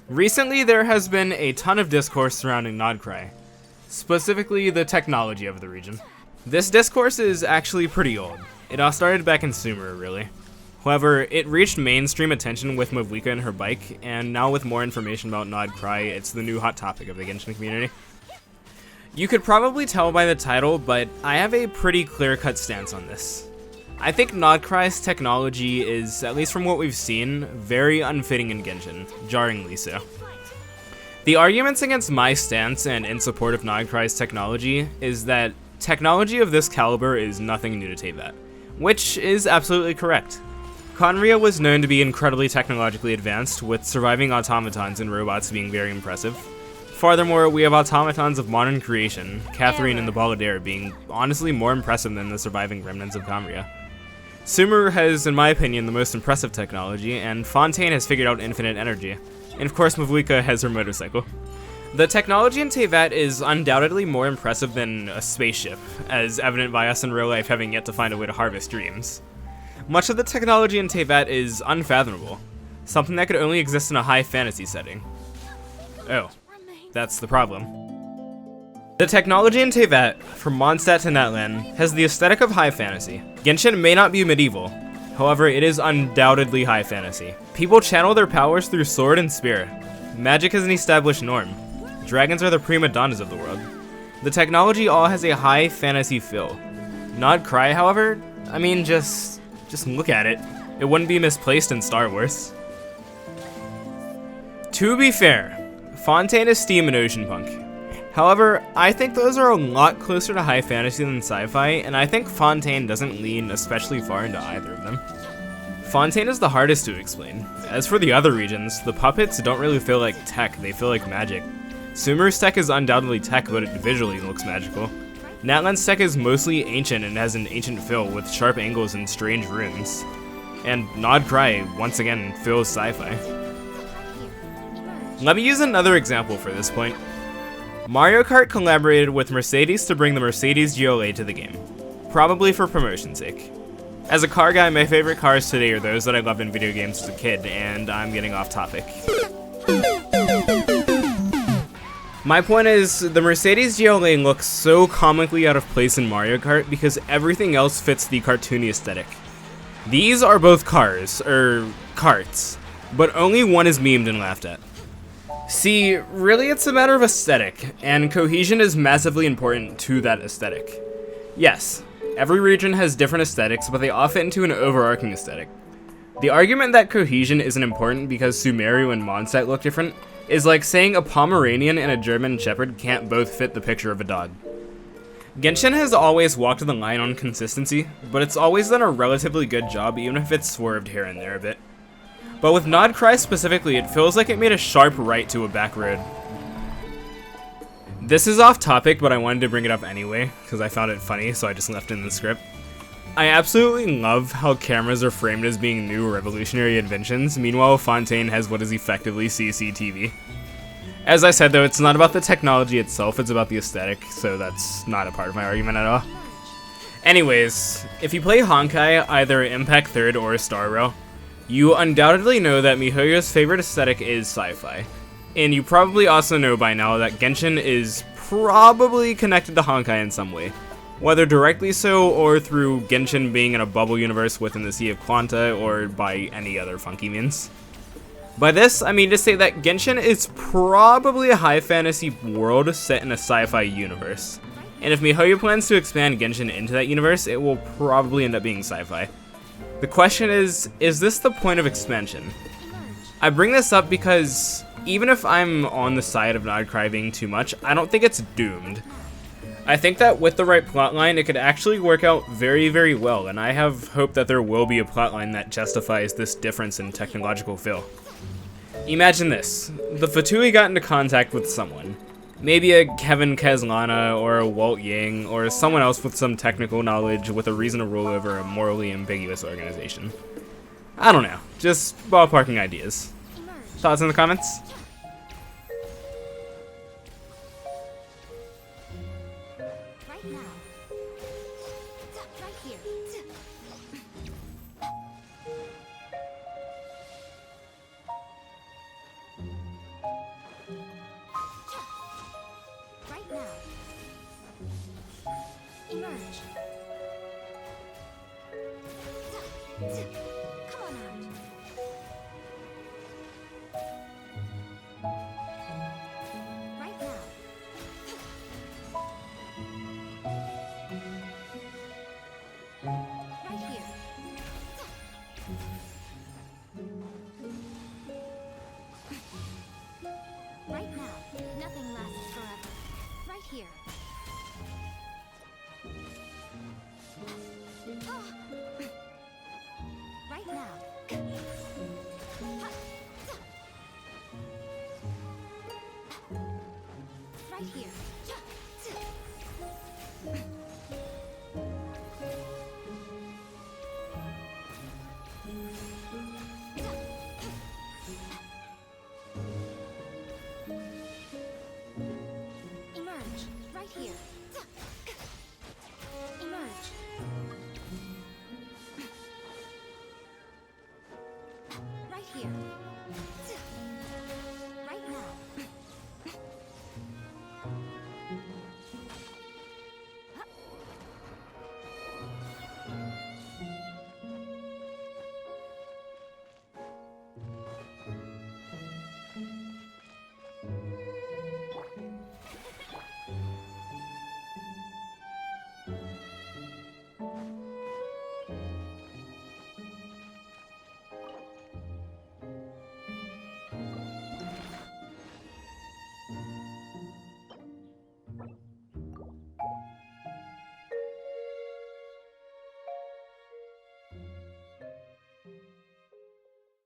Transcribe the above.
Recently, there has been a ton of discourse surrounding nod-krai, specifically the technology of the region. This discourse is actually pretty old. It all started back in Sumer, really. However, it reached mainstream attention with Mavlika and her bike, and now with more information about nod-krai, it's the new hot topic of the Genshin community. You could probably tell by the title, but I have a pretty clear-cut stance on this. I think nod-krai's technology is, at least from what we've seen, very unfitting in Genshin, jarringly so. The arguments against my stance and in support of nod-krai's technology is that technology of this caliber is nothing new to Teyvat, which is absolutely correct. Khaenri'ah was known to be incredibly technologically advanced, with surviving automatons and robots being very impressive. Furthermore, we have automatons of modern creation, Catherine and the Balladeer being honestly more impressive than the surviving remnants of Khaenri'ah. Sumer has, in my opinion, the most impressive technology, and Fontaine has figured out infinite energy. And of course, Mavlika has her motorcycle. The technology in Teyvat is undoubtedly more impressive than a spaceship, as evident by us in real life having yet to find a way to harvest dreams. Much of the technology in Teyvat is unfathomable, something that could only exist in a high fantasy setting. Oh, that's the problem. The technology in Teyvat, from Mondstadt to Natlan, has the aesthetic of high fantasy. Genshin may not be medieval, however it is undoubtedly high fantasy. People channel their powers through sword and spear. Magic is an established norm. Dragons are the prima donnas of the world. The technology all has a high fantasy feel. nod-krai, however, I mean just look at it. It wouldn't be misplaced in Star Wars. To be fair, Fontaine is steam and ocean punk. However, I think those are a lot closer to high fantasy than sci-fi, and I think Fontaine doesn't lean especially far into either of them. Fontaine is the hardest to explain. As for the other regions, the puppets don't really feel like tech, they feel like magic. Sumer's tech is undoubtedly tech, but it visually looks magical. Natlan's tech is mostly ancient and has an ancient feel with sharp angles and strange runes. And nod-krai, once again, feels sci-fi. Let me use another example for this point. Mario Kart collaborated with Mercedes to bring the Mercedes GLA to the game, probably for promotion's sake. As a car guy, my favorite cars today are those that I loved in video games as a kid, and I'm getting off topic. My point is, the Mercedes GLA looks so comically out of place in Mario Kart because everything else fits the cartoony aesthetic. These are both cars, karts, but only one is memed and laughed at. See, really it's a matter of aesthetic, and cohesion is massively important to that aesthetic. Yes, every region has different aesthetics, but they all fit into an overarching aesthetic. The argument that cohesion isn't important because Sumeru and Mondstadt look different is like saying a Pomeranian and a German Shepherd can't both fit the picture of a dog. Genshin has always walked the line on consistency, but it's always done a relatively good job even if it's swerved here and there a bit. But with nod-krai specifically, it feels like it made a sharp right to a back road. This is off topic, but I wanted to bring it up anyway, because I found it funny, so I just left it in the script. I absolutely love how cameras are framed as being new revolutionary inventions, meanwhile Fontaine has what is effectively CCTV. As I said though, it's not about the technology itself, it's about the aesthetic, so that's not a part of my argument at all. Anyways, if you play honkai, either Impact 3rd or Star Rail, you undoubtedly know that mihoyo's favorite aesthetic is sci-fi. And you probably also know by now that Genshin is probably connected to honkai in some way. Whether directly so, or through Genshin being in a bubble universe within the Sea of Quanta, or by any other funky means. By this, I mean to say that Genshin is probably a high fantasy world set in a sci-fi universe. And if mihoyo plans to expand Genshin into that universe, it will probably end up being sci-fi. The question is this the point of expansion? I bring this up because even if I'm on the side of nod-krai being too much, I don't think it's doomed. I think that with the right plotline, it could actually work out very, very well, and I have hope that there will be a plotline that justifies this difference in technological feel. Imagine this. The Fatui got into contact with someone. Maybe a Kevin Keslana or a Walt Yang or someone else with some technical knowledge with a reason to rule over a morally ambiguous organization. I don't know, just ballparking ideas. Thoughts in the comments? Emerge. Come on out. Right now. Right here. Right now. Nothing lasts forever. Right here. Right now. Right here. Emerge. Right here.